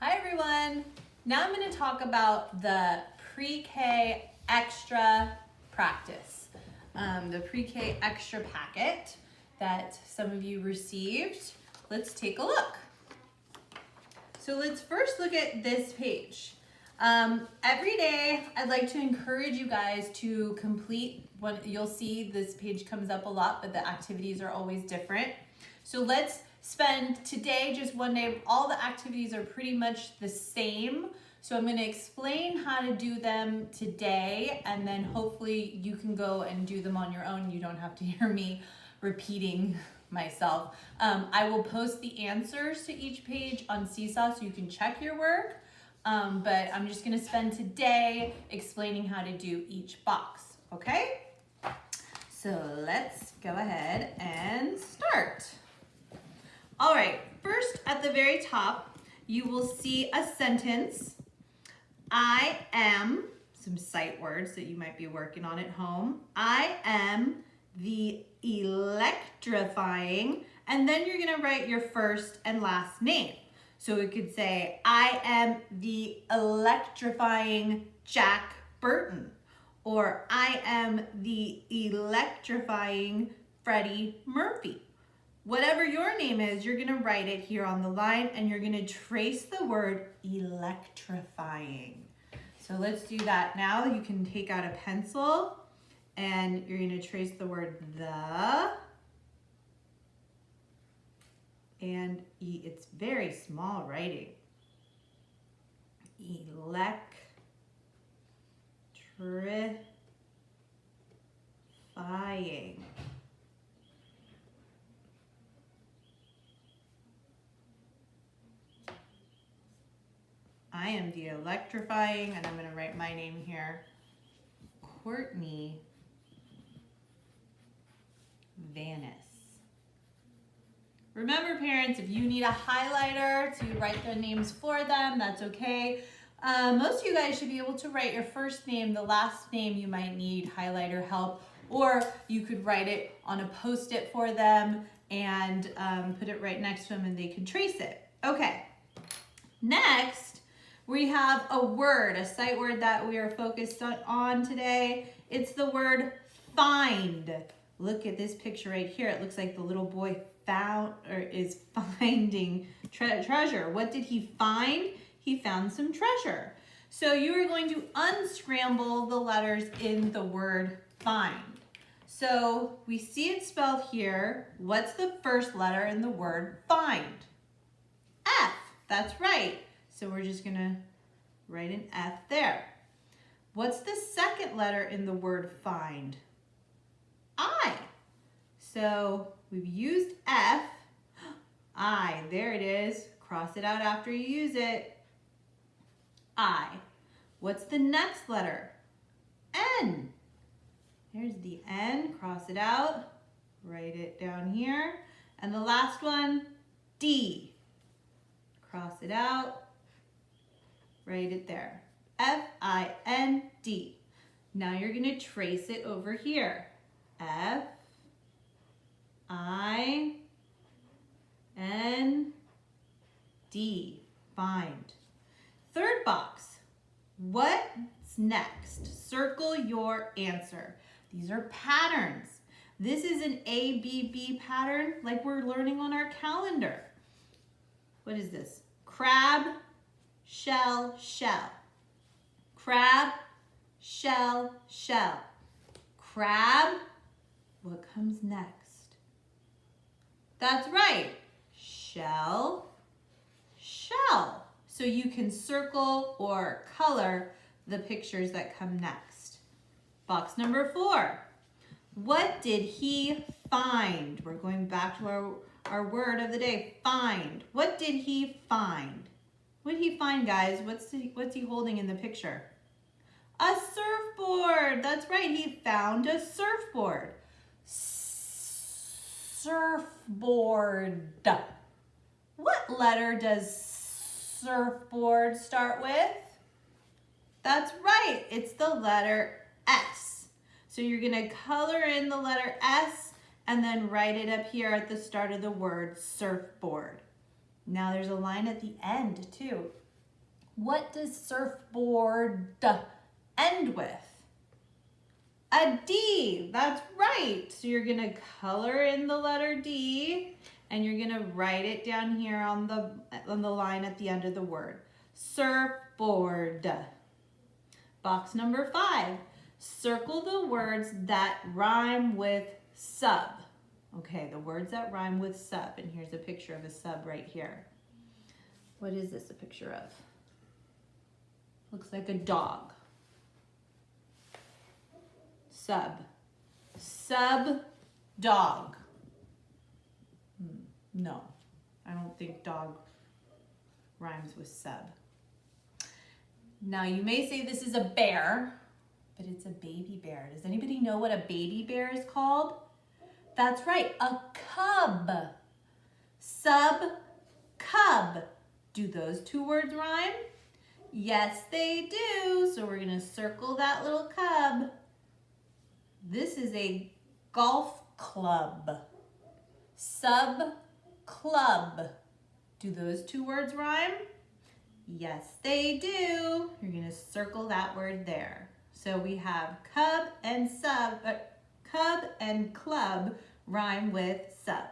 Hi everyone! Now I'm going to talk about the pre-K extra practice. The pre-K extra packet that some of you received. Let's take a look. So let's first look at this page. Every day I'd like to encourage you guys to complete what you'll see. This page comes up a lot, but the activities are always different. So let's spend today just one day. All the activities are pretty much the same. So I'm going to explain how to do them today, and then hopefully you can go and do them on your own. You don't have to hear me repeating myself. I will post the answers to each page on Seesaw so you can check your work. But I'm just going to spend today explaining how to do each box, okay? So let's go ahead and start. All right, first at the very top, you will see a sentence. I am, some sight words that you might be working on at home. I am the electrifying, and then you're gonna write your first and last name. So it could say, I am the electrifying Jack Burton, or I am the electrifying Freddie Murphy. Whatever your name is, you're gonna write it here on the line, and you're gonna trace the word electrifying. So let's do that now. You can take out a pencil and you're gonna trace the word the, and E, it's very small writing. Electrifying. I am the electrifying, and I'm going to write my name here, Courtney Vanis. Remember, parents, if you need a highlighter to write the names for them, that's okay. Most of you guys should be able to write your first name. The last name you might need highlighter help, or you could write it on a Post-it for them and put it right next to them and they can trace it. Okay, next, we have a word, a sight word that we are focused on today. It's the word find. Look at this picture right here. It looks like the little boy is finding treasure. What did he find? He found some treasure. So you are going to unscramble the letters in the word find. So we see it spelled here. What's the first letter in the word find? F. That's right. So we're just going to write an F there. What's the second letter in the word find? I. So we've used F. I. There it is. Cross it out after you use it. I. What's the next letter? N. Here's the N. Cross it out. Write it down here. And the last one, D. Cross it out. Write it there. F-I-N-D. Now you're going to trace it over here. F-I-N-D. Find. Third box. What's next? Circle your answer. These are patterns. This is an ABB pattern like we're learning on our calendar. What is this? Crab, shell, shell. Crab, shell, shell. Crab, what comes next? That's right, shell, shell. So you can circle or color the pictures that come next. Box number 4. What did he find? We're going back to our word of the day, find. What did he find? What did he find, guys? What's he holding in the picture? A surfboard. That's right. He found a surfboard. Surfboard. What letter does surfboard start with? That's right. It's the letter S. So you're going to color in the letter S and then write it up here at the start of the word surfboard. Now there's a line at the end too. What does surfboard end with? A D, that's right. So you're gonna color in the letter D and you're gonna write it down here on the line at the end of the word. Surfboard. Box number 5, circle the words that rhyme with sub. Okay, the words that rhyme with sub, and here's a picture of a sub right here. What is this a picture of? Looks like a dog. Sub. Sub dog. No, I don't think dog rhymes with sub. Now you may say this is a bear, but it's a baby bear. Does anybody know what a baby bear is called? That's right, a cub. Sub, cub. Do those 2 words rhyme? Yes, they do. So we're gonna circle that little cub. This is a golf club. Sub, club. Do those 2 words rhyme? Yes, they do. You're gonna circle that word there. So we have cub and club rhyme with sub.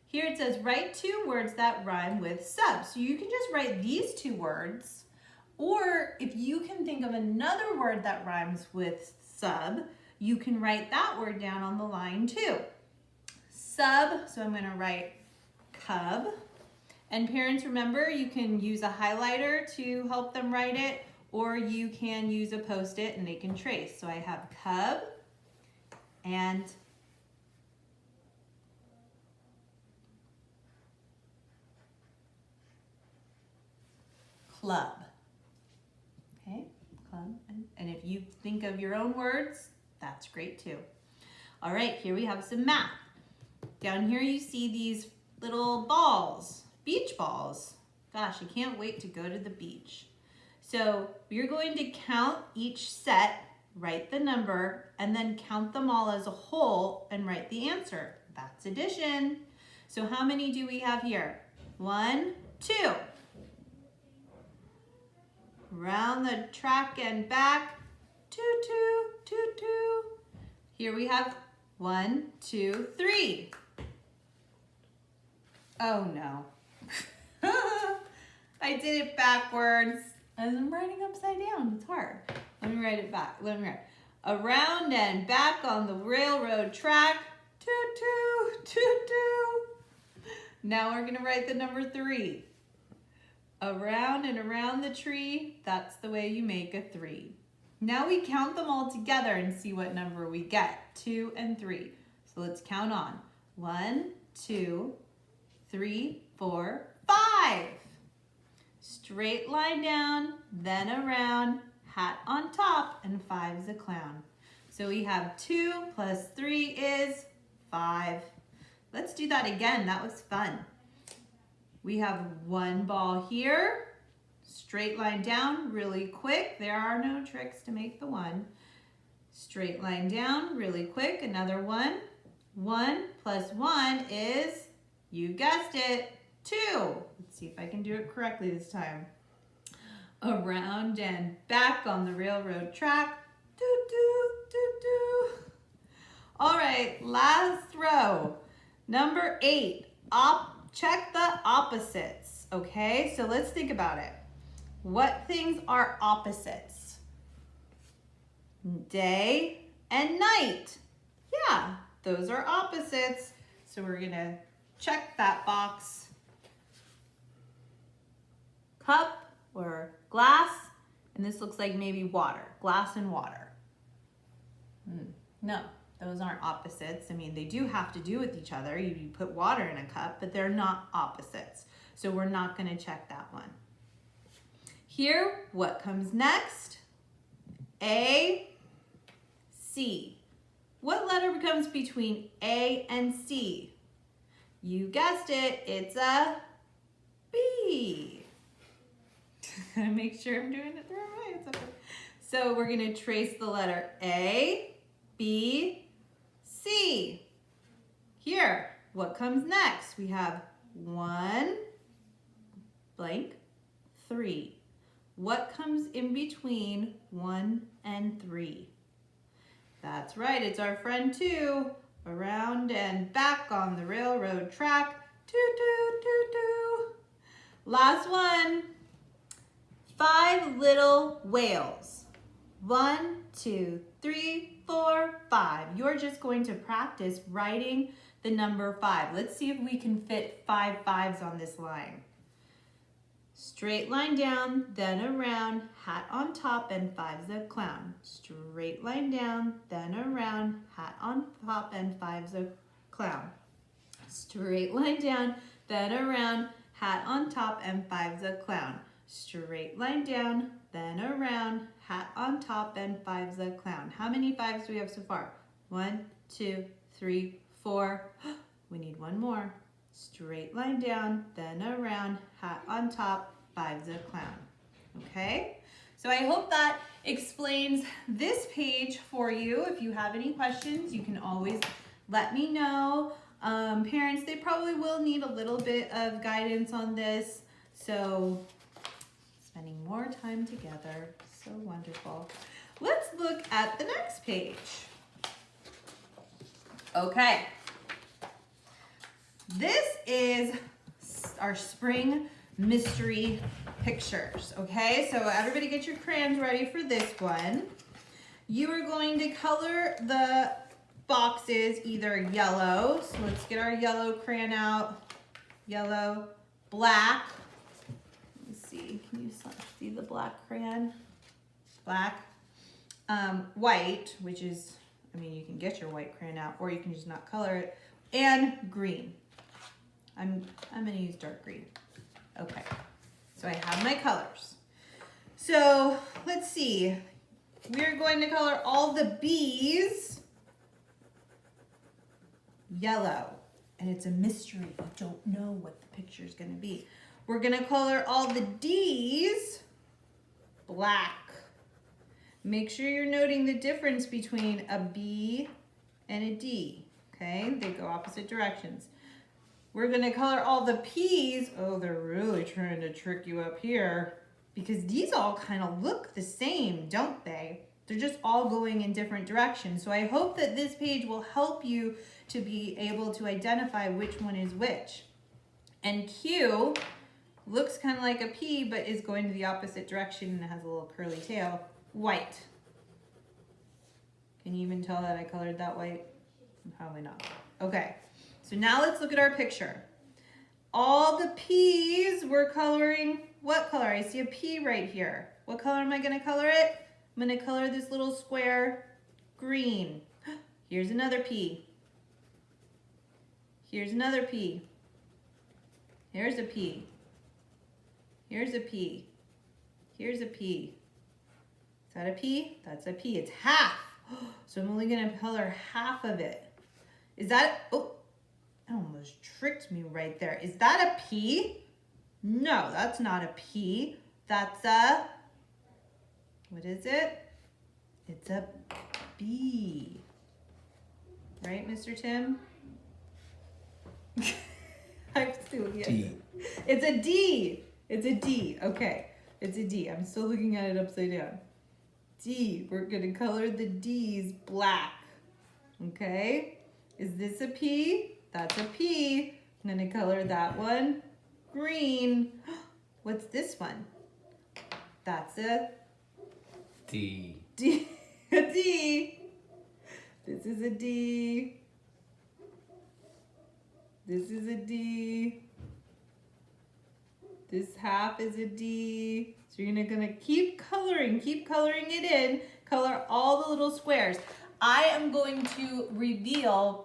Here it says write 2 words that rhyme with sub. So you can just write these 2 words, or if you can think of another word that rhymes with sub, you can write that word down on the line too. Sub, so I'm gonna write cub. And parents, remember, you can use a highlighter to help them write it, or you can use a Post-it and they can trace. So I have cub and club. Okay, club. And if you think of your own words, that's great too. All right, here we have some math. Down here you see these little balls, beach balls. Gosh, I can't wait to go to the beach. So you're going to count each set, write the number, and then count them all as a whole and write the answer. That's addition. So how many do we have here? 1, 2. Round the track and back, 2, 2, 2, 2. Here we have 1, 2, 3. Oh no. I did it backwards. As I'm writing upside down, it's hard. Let me write it back. Let me write. Around and back on the railroad track, 2, 2, 2, 2. Now we're gonna write the number 3. Around and around the tree, that's the way you make a 3. Now we count them all together and see what number we get, 2 and 3. So let's count on. 1, 2, 3, 4, 5. Straight line down, then around, hat on top, and 5 is a clown. So we have 2 plus 3 is 5. Let's do that again, that was fun. We have 1 ball here, straight line down really quick. There are no tricks to make the 1. Straight line down really quick, another 1. 1 plus 1 is, you guessed it, 2. Let's see if I can do it correctly this time. Around and back on the railroad track, doo doo doo doo. All right, last row. Number 8, check the opposites, okay? So let's think about it. What things are opposites? Day and night. Yeah, those are opposites. So we're gonna check that box. Cup or glass, and this looks like maybe water, glass and water. No, those aren't opposites. I mean, they do have to do with each other. You put water in a cup, but they're not opposites. So we're not gonna check that one. Here, what comes next? A, C. What letter comes between A and C? You guessed it, it's a B. Make sure I'm doing it the right way. It's okay. So we're gonna trace the letter A, B, C. Here, what comes next? We have 1, blank, 3. What comes in between 1 and 3? That's right, it's our friend 2. Around and back on the railroad track. Toot, toot, toot, toot. Last one. 5 little whales. 1, 2, 3, 4, 5. You're just going to practice writing the number 5. Let's see if we can fit 5 5s on this line. Straight line down, then around, hat on top, and 5's a clown. Straight line down, then around, hat on top, and 5's a clown. Straight line down, then around, hat on top, and 5's a clown. Straight line down, then around, hat on top, and 5's a clown. How many 5s do we have so far? 1, 2, 3, 4. We need one more. Straight line down, then around, hat on top, 5's a clown. Okay? So I hope that explains this page for you. If you have any questions, you can always let me know. Parents, they probably will need a little bit of guidance on this. So spending more time together, so wonderful. Let's look at the next page. Okay. This is our spring mystery pictures, okay? So everybody get your crayons ready for this one. You are going to color the boxes either yellow, so let's get our yellow crayon out. Yellow, black. Let's see, can you see the black crayon? Black. White, which is, I mean, you can get your white crayon out or you can just not color it. And green. I'm gonna use dark green. Okay, so I have my colors. So let's see, we're going to color all the B's yellow, and it's a mystery. We don't know what the picture is gonna be. We're gonna color all the D's black. Make sure you're noting the difference between a B and a D, okay? They go opposite directions. We're gonna color all the P's. Oh, they're really trying to trick you up here because these all kind of look the same, don't they? They're just all going in different directions. So I hope that this page will help you to be able to identify which one is which. And Q looks kind of like a P, but is going to the opposite direction and has a little curly tail. White. Can you even tell that I colored that white? Probably not. Okay. So now let's look at our picture. All the P's we're coloring what color? I see a P right here. What color am I going to color it? I'm going to color this little square green. Here's another P. Here's another P. Here's a P. Here's a P. Here's a P. Is that a P? That's a P. It's half. So I'm only going to color half of it. Is that, oh, that almost tricked me right there. Is that a P? No, that's not a P. That's a, what is it? It's a B. Right, Mr. Tim? I'm still D. It's a D. It's a D. Okay. It's a D. I'm still looking at it upside down. D. We're going to color the D's black. Okay. Is this a P? That's a P. I'm going to color that one green. What's this one? That's a D. D. A D. This is a D. This is a D. This half is a D. So you're gonna keep coloring it in, color all the little squares. I am going to reveal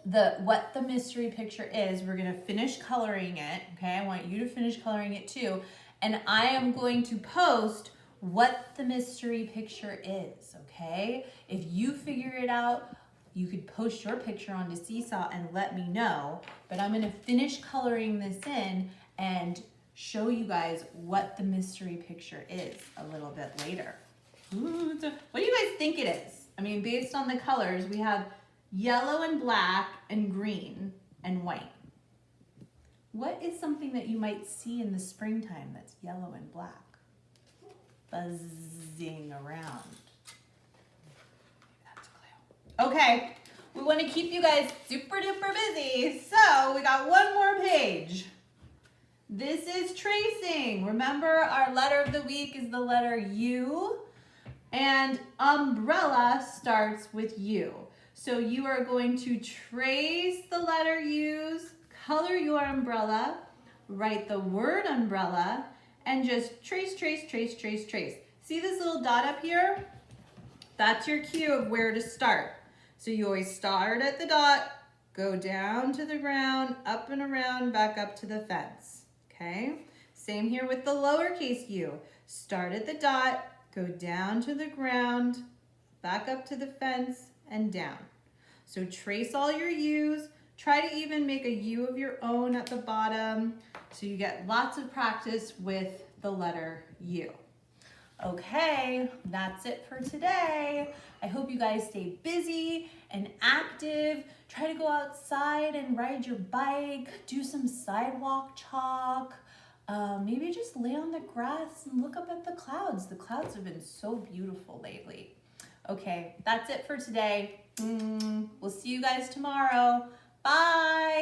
what the mystery picture is. We're gonna finish coloring it, okay? I want you to finish coloring it too. And I am going to post what the mystery picture is, okay? If you figure it out, you could post your picture onto Seesaw and let me know. But I'm gonna finish coloring this in and show you guys what the mystery picture is a little bit later. Ooh, what do you guys think it is? I mean, based on the colors, we have yellow and black and green and white. What is something that you might see in the springtime that's yellow and black? buzzing around. That's a clue. Okay, we want to keep you guys super duper busy, so we got one more page. This is tracing. Remember, our letter of the week is the letter U, and umbrella starts with U. So you are going to trace the letter U's, color your umbrella, write the word umbrella, and just trace, trace, trace, trace, trace. See this little dot up here? That's your cue of where to start. So you always start at the dot, go down to the ground, up and around, back up to the fence, okay? Same here with the lowercase u. Start at the dot, go down to the ground, back up to the fence, and down. So trace all your U's. Try to even make a U of your own at the bottom so you get lots of practice with the letter U. Okay, that's it for today. I hope you guys stay busy and active. Try to go outside and ride your bike, do some sidewalk chalk. Maybe just lay on the grass and look up at the clouds. The clouds have been so beautiful lately. Okay, that's it for today. We'll see you guys tomorrow. Bye.